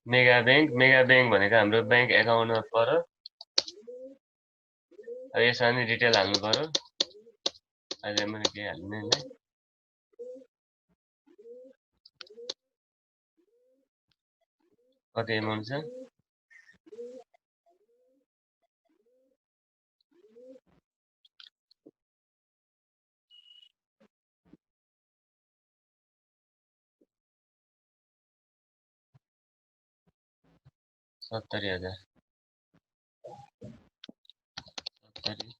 Mega bank भनेको हाम्रो bank एकाउन्टमा पर्यो। अब यसमा नि डिटेल हाल्नु पर्यो। अहिले मैले के हाल्ने नि कति एमाउन्ट छ 70,000 70।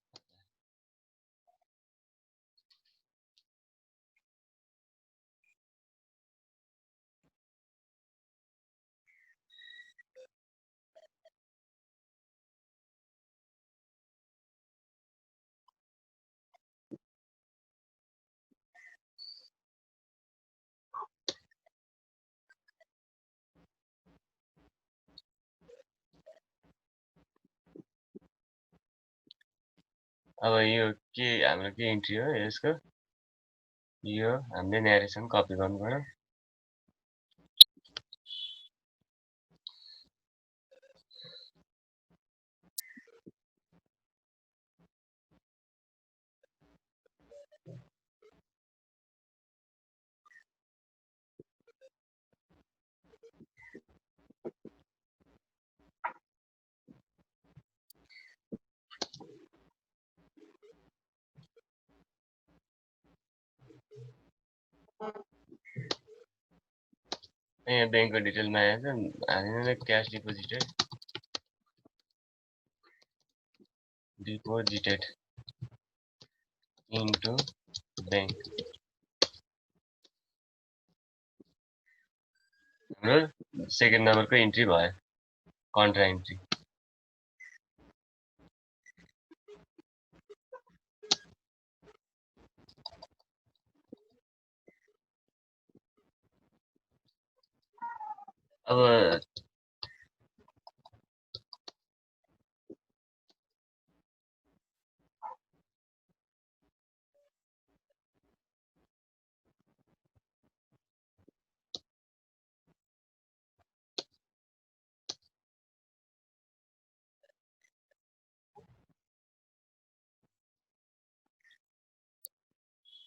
अब यो के हाम्रो के इन्ट्री हो यसको यो हामीले न्यारेसन कपी गर्नु पर्यो। यहाँ बैंकको डिटेलमा आएछ हाल्ने क्याश डिपोजिटेड इन्टु बैंक हाम्रो सेकेन्ड नम्बरको इन्ट्री भयो कन्ट्रा इन्ट्री। अब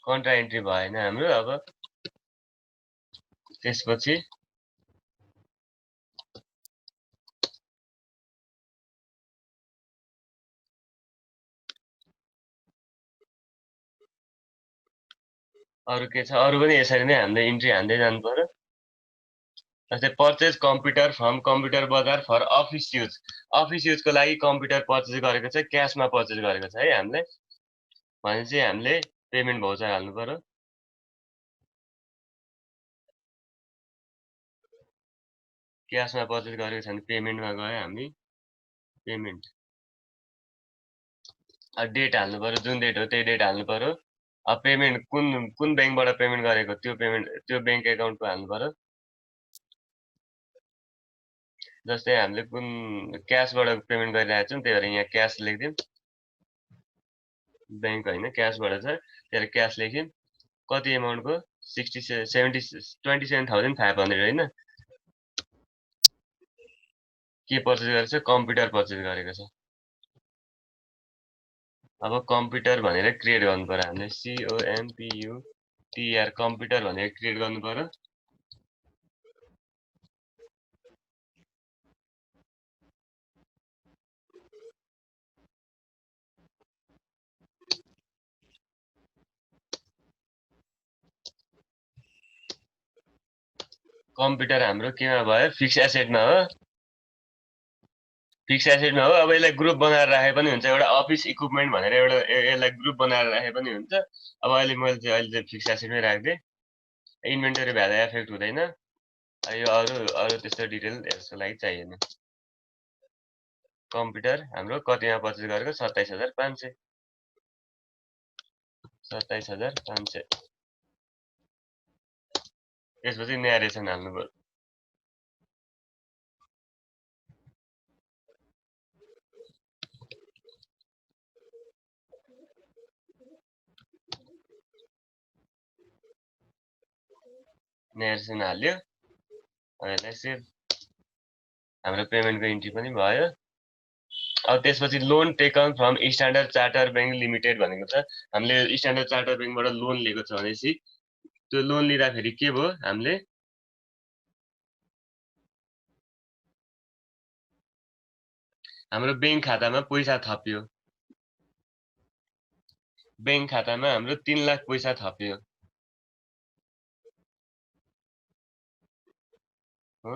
कन्ट्रा इन्ट्री भएन हाम्रो। अब त्यसपछि अरु के छ अरु पनि यसरी नै हामीले इन्ट्री हान्दै जानु पर्यो। जस्तै पर्चेज कम्प्युटर फ्रम कम्प्युटर बजार फर अफिस युज। अफिस युजको लागि कम्प्युटर पर्चेज गरेको छ क्याशमा पर्चेज गरेको छ है हामीले भनेपछि हामीले पेमेन्ट भाउचर हाल्नु पर्यो। क्याशमा पर्चेज गरेको छ भने पेमेन्टमा गयो हामी पेमेन्ट डेट हाल्नु पर्यो जुन डेट हो त्यही डेट हाल्नु पर्यो। अब पेमेन्ट कुन बैंकबाट पेमेन्ट गरेको त्यो पेमेन्ट त्यो बैंक एकाउन्टको हाल्नु पर्यो। जस्तै हामीले कुन क्याशबाट पेमेन्ट गरिरहेको छौँ त्यही भएर यहाँ क्याश लेख्दियौँ। बैंक होइन क्याशबाट छ त्यही भएर क्याश लेख्यौँ। कति एमाउन्टको 27,500 होइन के पर्चेज गरेको छ कम्प्युटर पर्चेज गरेको छ। अब कम्प्युटर भनेर क्रिएट गर्नु पर्यो हामीले COMPUTER कम्प्युटर भनेर क्रिएट गर्नु पर्यो। कम्प्युटर हाम्रो केमा भयो फिक्स एसेटमा हो। फिक्स एसेटमा हो। अब यसलाई ग्रुप बनाएर राखे पनि हुन्छ एउटा अफिस इक्विपमेन्ट भनेर एउटा यसलाई ग्रुप बनाएर राखे पनि हुन्छ। अब अहिले मैले चाहिँ अहिले फिक्स एसेटमै राख्दिएँ। इन्भेन्टरी भ्याल्यु एफेक्ट हुँदैन। यो अरु त्यस्तो डिटेल यसको लागि चाहिएन। कम्प्युटर हाम्रो कतिमा पर्चेज गरेको 27,500 27,500। त्यसपछि न्यारेसन हाल्नु पर्यो। न्यारेसन हाल्यो अब यसलाई सेभ हाम्रो पेमेन्टको इन्ट्री पनि भयो। अब त्यसपछि loan taken from Standard Charter bank limited भनेको छ। हामीले स्ट्यान्डर्ड चार्टर बैंकबाट लोन लिएको छ भनेपछि त्यो लोन लिँदाखेरि के भयो, हामीले हाम्रो बैंक खातामा पैसा थपियो। बैंक खातामा हाम्रो 3 लाख पैसा थपियो हो।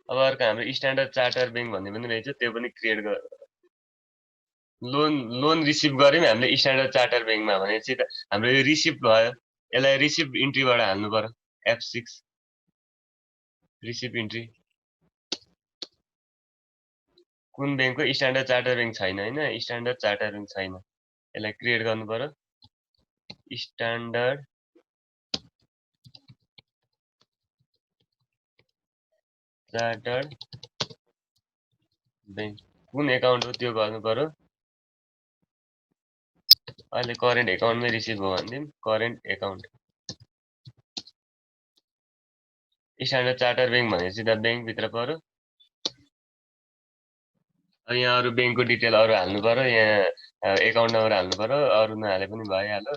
अब अर्को हाम्रो स्ट्यान्डर्ड चार्टर बैंक भन्ने पनि रहेछ, त्यो पनि क्रिएट गर। लोन रिसिभ गर्यौँ हामीले स्ट्यान्डर्ड चार्टर बैंकमा भनेपछि त हाम्रो यो रिसिभ भयो। यसलाई रिसिभ इन्ट्रीबाट हाल्नु पर्यो, F6 रिसिभ इन्ट्री। कुन बैंकको? स्ट्यान्डर्ड चार्टर बैंक छैन हैन, स्ट्यान्डर्ड चार्टर बैंक छैन। यसलाई क्रिएट गर्नु पर्यो, स्ट्यान्डर्ड चार्टर्ड बैंक। कुन एकाउन्ट हो त्यो गर्नु पर्यो। अहिले करेन्ट एकाउन्टमै रिसिभ हो भन्दिम, current account. Standard Charter Bank भनेपछि त बैंक भित्र पर्यो। अब यहाँ अरु बैंकको डिटेल अरु हाल्नु पर्यो, यहाँ एकाउन्ट नम्बर हाल्नु पर्यो, अरु नहाले पनि भइहाल्यो।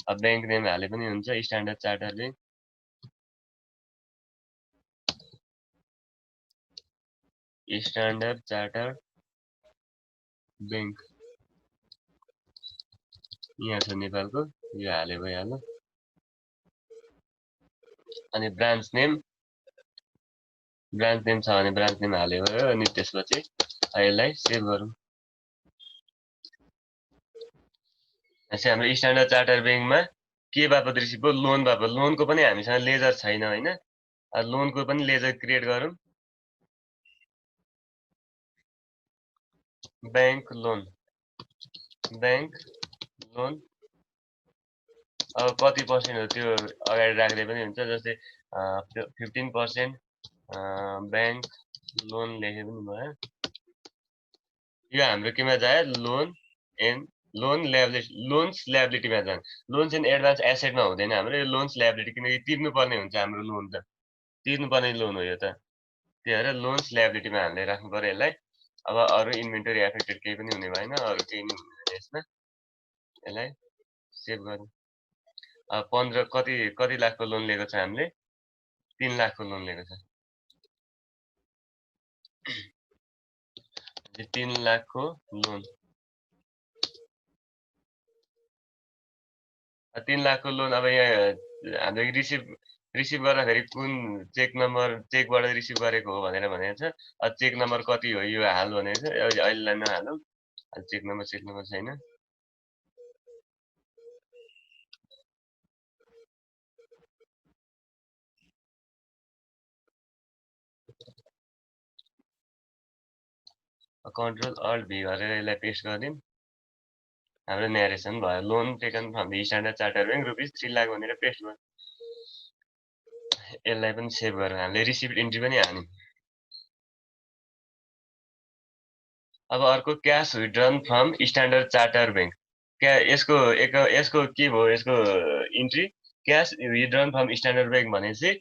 अब बैंक नेम हाले पनि हुन्छ, standard Charter bank. Standard Charter bank यहाँ छ नेपालको, यो हाले भइहाल्यो। अनि ब्रान्च नेम छ भने ब्रान्च नेम हाले भयो। अनि त्यसपछि यसलाई सेभ गरौँ। यसै हाम्रो स्ट्यान्डर्ड चार्टर बैंकमा के बापत रिसिभ भयो? लोन बापत। लोनको पनि हामीसँग लेजर छैन हैन, लोनको पनि लेजर क्रिएट गरौँ। बैंक लोन अब कति पर्सेन्ट हो त्यो अगाडि राख्दै पनि हुन्छ। जस्तै 15% बैंक लोन लेखे पनि भयो। यो हाम्रो केमा जायो? लोन्स ल्याबिलिटीमा जान्छ। लोन्स एन्ड एडभान्स एसेटमा हुँदैन हाम्रो, यो लोन्स ल्याबिलिटी, किनकि तिर्नुपर्ने हुन्छ हाम्रो लोन त, तिर्नुपर्ने लोन हो यो त। त्यही भएर लोन्स ल्याबिलिटीमा हामीले राख्नु पर्यो यसलाई। अब अरु इन्भेन्टरी एफेक्टेड केही पनि हुने भएन, अरु केही पनि हुँदैन यसमा। यसलाई सेभ गरौँ। अब 15 कति लाखको लोन लिएको छ हामीले? 3 लाखको लोन लिएको छ। 3 लाखको लोन, 3 लाखको लोन। अब यहाँ हामीले रिसिभ गर्दाखेरि कुन चेक नम्बर, चेकबाट रिसिभ गरेको हो भनेर भनेको छ। चेक नम्बर कति हो यो हाल भनेको छ। अहिलेलाई नहालौँ, चेक नम्बर छैन। कन्ट्रोल अल्ट भी गरेर यसलाई पेस्ट गरिदिउँ। हाम्रो न्यारेसन भयो। Loan taken from the standard Charter bank rupees 3 lakh भनेर पेस्ट भयो। यसलाई पनि सेभ गरौँ। हामीले रिसिभ इन्ट्री पनि हाल्यौँ। अब अर्को cash withdrawn from Standard Charter Bank. यसको के भयो? यसको entry cash withdrawn from Standard Bank भनेपछि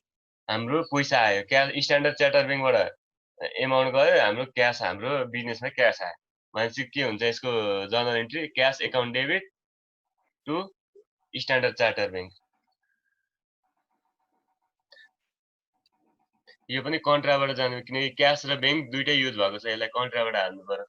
हाम्रो पैसा आयो। क्याश स्ट्यान्डर्ड चार्टर बैंकबाट एमाउन्ट गयो, हाम्रो क्याश, हाम्रो बिजनेसमा क्याश आयो भनेपछि के हुन्छ? यसको journal entry cash account debit to Standard Charter Bank. यो पनि कन्ट्राबाट जानु, किनकि क्याश र बैंक दुईटै युज भएको छ। यसलाई कन्ट्राबाट हाल्नु पर्यो।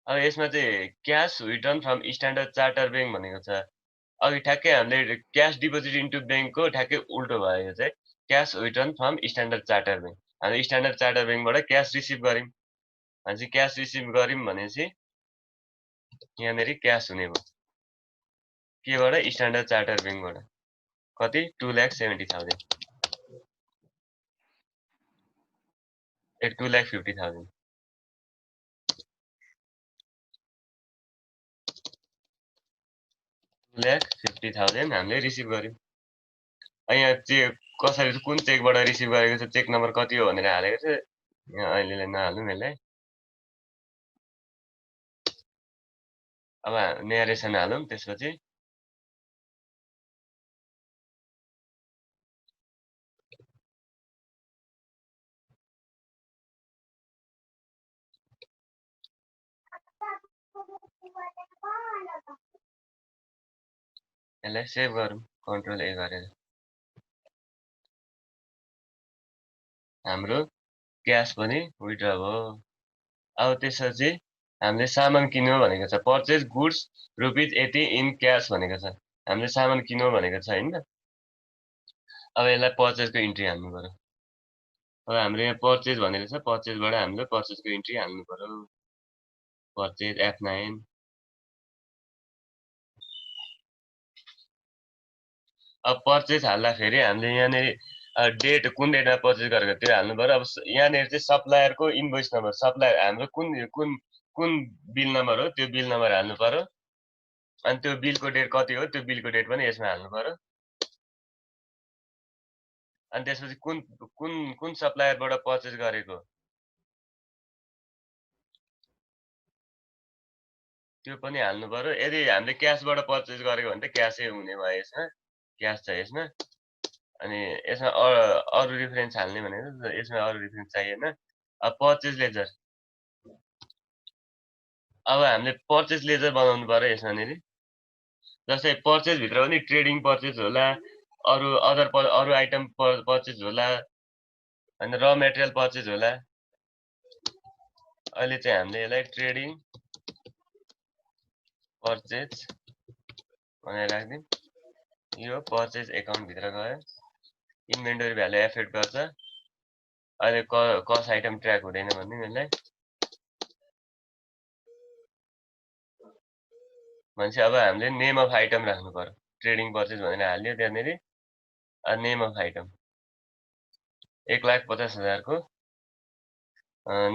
अब यसमा चाहिँ cash withdrawn from Standard Charter Bank भनेको छ। अघि ठ्याक्कै हामीले क्याश डिपोजिट इन्टु बैंकको ठ्याक्कै उल्टो भयो। यो चाहिँ cash withdrawn from Standard Charter Bank. हामीले स्ट्यान्डर्ड चार्टर बैंकबाट क्याश रिसिभ गर्यौँ भनेपछि क्याश रिसिभ गर्यौँ भनेपछि यहाँनेरि क्याश हुने भयो। केबाट? स्ट्यान्डर्ड चार्टर बैंकबाट। कति? 2,70,000, 2,50,000। 2,50,000 हामीले रिसिभ गर्यौँ। यहाँ चेक कसरी, कुन चेकबाट रिसिभ गरेको छ, चेक नम्बर कति हो भनेर हालेको छ। यहाँ अहिलेलाई नहालौँ यसलाई। अब न्यारेसन हालौँ। त्यसपछि यसलाई सेभ गरौँ कन्ट्रोल ए गरेर हाम्रो क्यास पनि विथड्र भयो अब त्यसपछि हामीले सामान किन्यो भनेको छ purchase goods rupees 80 in cash भनेको छ हामीले सामान किन्यो भनेको छ हैन अब यसलाई पर्चेजको इन्ट्री हाल्नु पर्यो अब हाम्रो यहाँ पर्चेज भनेको छ पर्चेजबाट हामीले पर्चेजको इन्ट्री हाल्नु पर्यो पर्चेज F9 अब पर्चेज हाल्दाखेरि हामीले यहाँनिर डेट कुन डेटमा पर्चेज गरेको त्यो हाल्नु पर्यो अब यहाँनिर चाहिँ सप्लायरको इन्भोइस नम्बर सप्लायर हाम्रो कुन बिल नम्बर हो त्यो बिल नम्बर हाल्नु पर्यो अनि त्यो बिलको डेट कति हो त्यो बिलको डेट पनि यसमा हाल्नु पर्यो अनि त्यसपछि कुन सप्लायरबाट पर्चेज गरेको त्यो पनि हाल्नु पर्यो यदि हामीले क्याशबाट पर्चेज गरेको भने त क्याशै हुने भयो यसमा क्याश छ यसमा अनि यसमा अरु रेफरेन्स हाल्ने भनेको यसमा अरु रेफरेन्स चाहिएन अब पर्चेज लेजर अब हामीले पर्चेज लेजर बनाउनु पर्यो यसमा नेरी जस्तै पर्चेज भित्र पनि ट्रेडिङ पर्चेज होला अरु आइटम पर्चेज होला अनि र मेटेरियल पर्चेज होला अहिले चाहिँ हामीले यसलाई ट्रेडिङ पर्चेज भनेर राख्दिउँ यो पर्चेज एकाउन्ट भित्र गयो इन्भेन्टरी भ्यालु एफेक्ट गर्छ अहिले कस्ट आइटम ट्र्याक हुँदैन भन्ने यसलाई भनेपछि अब हामीले नेम अफ आइटम राख्नु पर्यो ट्रेडिङ पर्चेज भनेर हाल्यो त्यहाँनेरि नेम अफ आइटम 1,50,000 को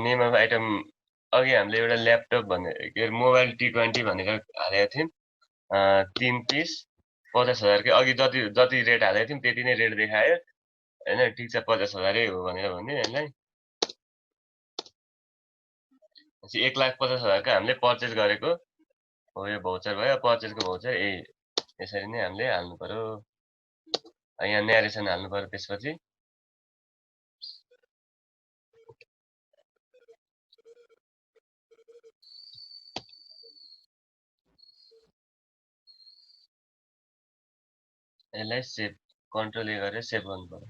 नेम अफ आइटम अघि हामीले एउटा ल्यापटप भने के मोबाइल T20 भनेर हालेका थियौं 3 पिस 50,000 के अघि जति रेट हालेका थियौं त्यति नै रेट देखायो हैन ठीक छ 50,000 हो भनेर भन्ने यसलाई 1,50,000 का हामीले पर्चेज गरेको हो यो भौचर भयो पर्चेजको भौचर यसरी नै हामीले हाल्नु पर्यो यहाँ न्यारेसन हाल्नु पर्यो त्यसपछि यसलाई सेभ कन्ट्रोल ए गरेर सेभ गर्नु पर्यो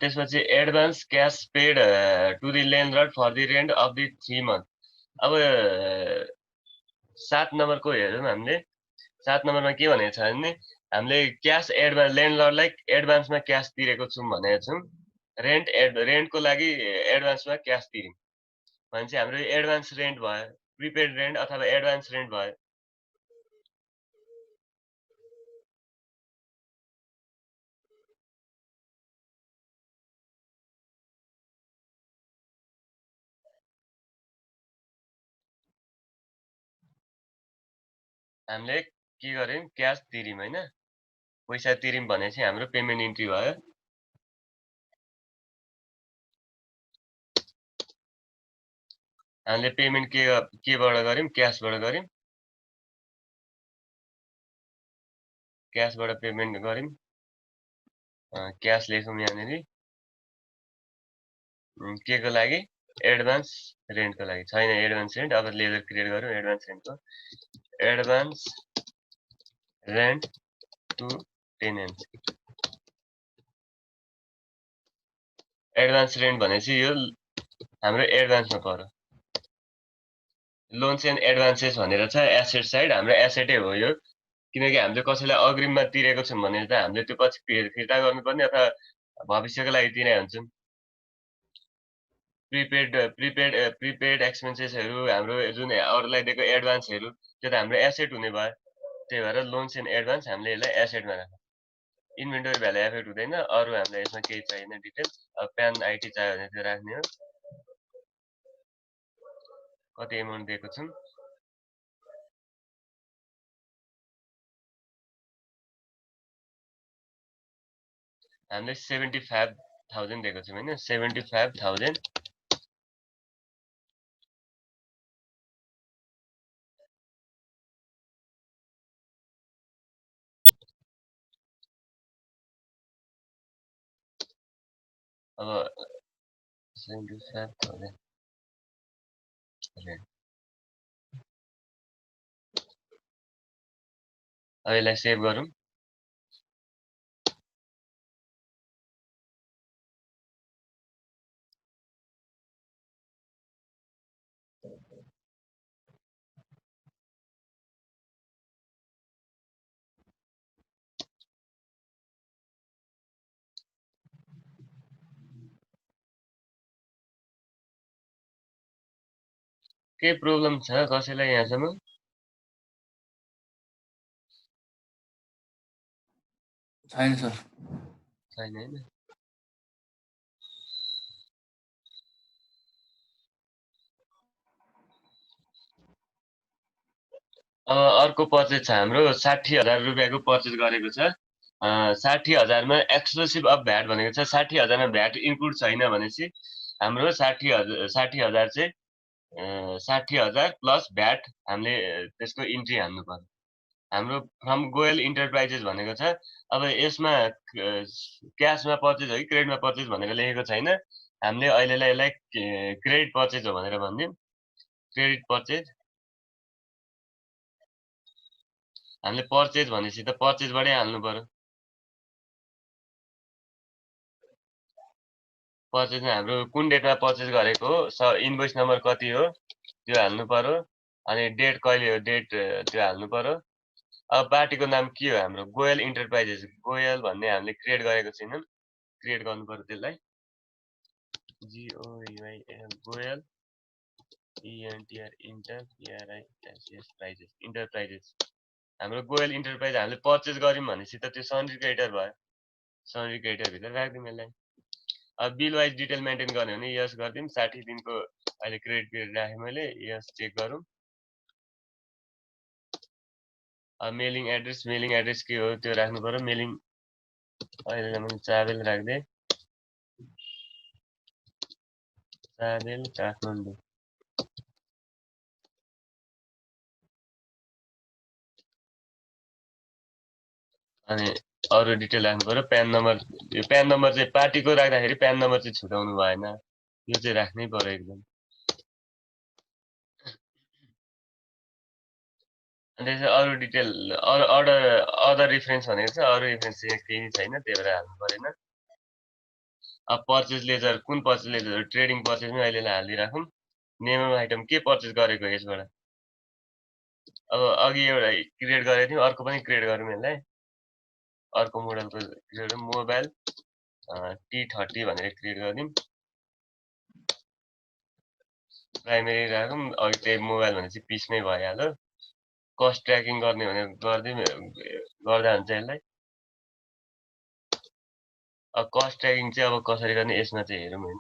त्यसपछि advance cash paid to the landlord for the rent of the 3 month अब 7 नम्बरको हेरौँ हामीले 7 नम्बरमा के भनेको छ भने हामीले क्याश एडभान्स ल्यान्डलर्डलाई एडभान्समा क्याश तिरेको छौं भनेको छौं रेन्टको लागि एडभान्समा क्याश तिर्यौं भनेपछि हाम्रो एडभान्स रेन्ट भयो प्रिपेड रेन्ट अथवा एडभान्स रेन्ट भयो हामीले के गर्यौं क्याश तिर्यौं हैन पैसा तिर्यौं भनेपछि हाम्रो पेमेन्ट इन्ट्री भयो हामीले पेमेन्ट केबाट गर्यौं क्याशबाट गर्यौं क्याशबाट पेमेन्ट गर्यौं क्याश लेखौं यहाँनेरि के को लागि एडभान्स रेन्टको लागि छैन एडभान्स रेन्ट अब लेजर क्रिएट गरौँ एडभान्स रेन्टको advance rent to tenant advance rent भनेपछि यो हाम्रो एडभान्समा पर्यो लोन्स एन्ड एडभान्सेस भनेर छ एसेट साइड हाम्रो एसेटै हो यो किनकि हामीले कसैलाई अग्रिममा तिरेको छौं भने त हामीले त्यो पछि फिर्ता गर्नुपर्ने अथवा भविष्यको लागि तिरे हुन्छौं प्रिपेड एक्सपेन्सेसहरु हाम्रो जुन अरूलाई दिएको एडभान्सहरु त्यो त हाम्रो एसेट हुने भयो त्यही भएर लोन्स एन्ड एडभान्स हामीले यसलाई एसेटमा राख्छौं इन्भेन्टरी भ्यालु एफेक्ट हुँदैन अरु हामीलाई यसमा केही चाहिएन डिटेल्स अब प्यान आइडी चाहियो भने त्यो राख्ने हो कति एमाउन्ट दिएको छौं हामीले 75,000 दिएको छौं हैन 75,000 अब 75,000 अब यसलाई सेभ गरौँ। के प्रब्लम छ कसैलाई यहाँसम्म? छैन सर। छैन हैन। अब अर्को पर्चेज छ हाम्रो 60,000 रुपियाँको पर्चेज गरेको छ। 60,000 मा एक्सक्लुसिभ अफ भ्याट भनेको छ। 60,000 मा भ्याट इन्क्लुड छैन भनेपछि हाम्रो 60,000 चाहिँ 60,000 प्लस भ्याट हामीले त्यसको इन्ट्री हाल्नु पर्यो। हाम्रो फ्रम गोयल इन्टरप्राइजेस भनेको छ। अब यसमा क्याशमा पर्चेज हो कि क्रेडिटमा पर्चेज भनेर लेखेको छैन। हामीले अहिलेलाई यसलाई क्रेडिट पर्चेज हो भनेर भनिदिउँ। क्रेडिट पर्चेज हामीले पर्चेज भनेपछि त पर्चेजबाटै हाल्नु पर्यो। पर्चेजमा हाम्रो कुन डेटमा पर्चेज गरेको हो, इन्भोइस नम्बर कति हो त्यो हाल्नु पर्यो। अनि डेट कहिले हो डेट त्यो हाल्नु पर्यो। अब पार्टीको नाम के हो हाम्रो गोयल इन्टरप्राइजेस। गोयल भन्ने हामीले क्रिएट गरेको छैनौँ, क्रिएट गर्नु पर्यो त्यसलाई। GOEYL गोयल ENTR इन्टरप्राइजेस हाम्रो गोयल इन्टरप्राइज हामीले पर्चेज गर्यौँ भनेपछि त त्यो सन्ड्री क्रेडिटर भयो। सन्ड्री क्रेडिटर भित्र राख्दिउँ यसलाई। अब बिल वाइज डिटेल मेन्टेन गर्ने भने यस गरिदिउँ। 60 दिनको अहिले क्रेडिट पिरियड राखेँ मैले, यस चेक गरौँ। अब मेलिङ एड्रेस के हो त्यो राख्नु पर्यो। मेलिङ अहिले मैले चाबेल राख्दिएँ, चाबेल काठमाडौँ। अनि अरू डिटेल राख्नु पर्यो। प्यान नम्बर, यो प्यान नम्बर चाहिँ पार्टीको राख्दाखेरि प्यान नम्बर चाहिँ छुटाउनु भएन, यो चाहिँ राख्नै पर्यो एकदम। अनि त्यसपछि अरू डिटेल अदर रिफरेन्स भनेको छ। अरू रिफरेन्स चाहिँ केही छैन, त्यही भएर हाल्नु परेन। अब पर्चेज लेजर, कुन पर्चेज लेजर? ट्रेडिङ पर्चेजमै अहिलेलाई हालिदिइराखौँ। नेम अफ आइटम के पर्चेज गरेको यसबाट? अब अघि एउटा क्रिएट गरेको थियौँ, अर्को पनि क्रिएट गरौँ यसलाई। अर्को मोडलको क्रिएट मोबाइल T30 भनेर क्रिएट गरिदिउँ। प्राइमेरी राखौँ। अघि त्यही मोबाइल भनेपछि पिसमै भइहाल्यो। कस्ट ट्र्याकिङ गर्ने भने गरिदिउँ, गर्दा हुन्छ यसलाई। अब कस्ट ट्र्याकिङ चाहिँ अब कसरी गर्ने यसमा चाहिँ हेरौँ हैन।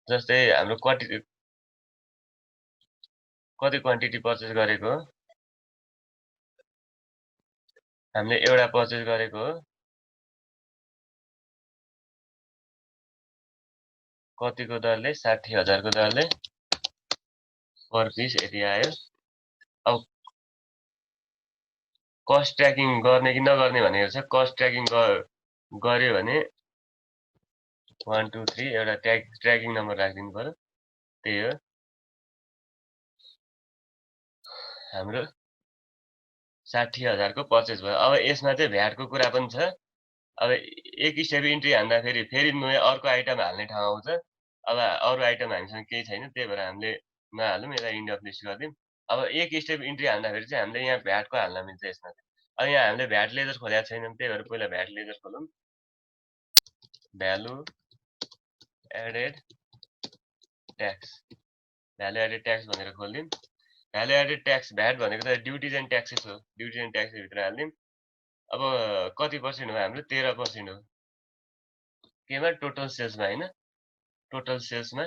जस्तै हाम्रो कति क्वान्टिटी पर्चेज गरेको हो, हामीले एउटा पर्चेज गरेको हो, कतिको दरले 60,000 को दरले पर पिस यति आयो। अब कस्ट ट्र्याकिङ गर्ने कि नगर्ने भनेको छ। कस्ट ट्र्याकिङ गर्यो भने 1 2 3 एउटा ट्र्याकिङ नम्बर राखिदिनु पर्यो। त्यही हो हाम्रो 60,000 को पर्चेज भयो। अब यसमा चाहिँ भ्याटको कुरा पनि छ। अब एक स्टेप इन्ट्री हान्दा फेरि अर्को आइटम हाल्ने ठाउँ आउँछ। अब अरू आइटम हामीसँग केही छैन, त्यही भएर हामीले नहालौँ, यसलाई इन्ड अफ लिस्ट गरिदिउँ। अब एक स्टेप इन्ट्री हान्दाखेरि चाहिँ हामीले यहाँ भ्याटको हाल्न मिल्छ यसमा। अब यहाँ हामीले भ्याट लेजर खोलेको छैनौँ, त्यही भएर पहिला भ्याट लेजर खोलौँ। Value added tax, value added tax भनेर खोलिदिउँ। भ्यालु एडेड ट्याक्स भ्याट भनेको त ड्युटिज एन्ड ट्याक्सेस हो। ड्युटिज एन्ड ट्याक्सेस भित्र हालिदिउँ। अब कति पर्सेन्ट हो हाम्रो? 13% हो। केमा? टोटल सेल्समा हैन, टोटल सेल्समा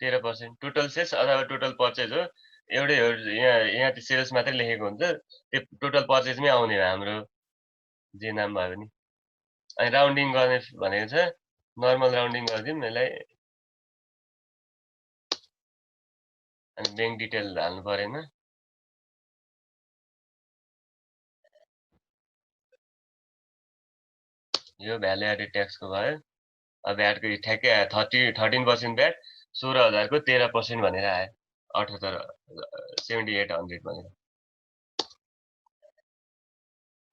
13%। टोटल सेल्स अथवा टोटल पर्चेज हो, एउटै हो। यहाँ सेल्स मात्रै लेखेको हुन्छ, त्यो टोटल पर्चेजमै आउने हो हाम्रो जे नाम भयो भने। अनि राउन्डिङ गर्ने भनेको छ, नर्मल राउन्डिङ गरिदिउँ यसलाई। अनि ब्याङ्क डिटेल हाल्नु परेन। यो भ्यालु एडेड ट्याक्सको भयो। भ्याटको ठ्याक्कै आयो 13% भ्याट 16,000 को 13% भनेर आयो 78,7,800 भनेर।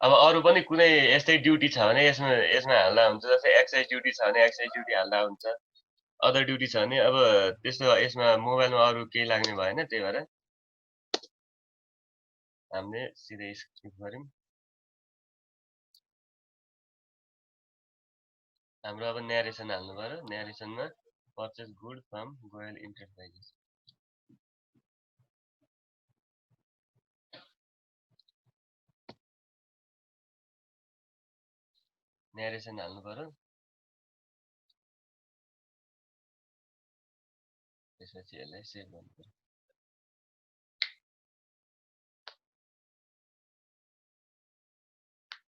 अब अरू पनि कुनै यस्तै ड्युटी छ भने यसमा हाल्दा हुन्छ, जस्तै एक्साइज ड्युटी छ भने एक्साइज ड्युटी हाल्दा हुन्छ, अदर ड्युटी छ भने अब त्यस्तो यसमा मोबाइलमा अरू केही लाग्ने भएन, त्यही भएर हामीले सिधै स्किप गर्यौं। हाम्रो अब न्यारेसन हाल्नु पर्यो। न्यारेसनमा purchase good from Goyal Enterprises, narration हाल्नु पर्यो। त्यसपछि यसलाई सेभ गर्नु पर्यो।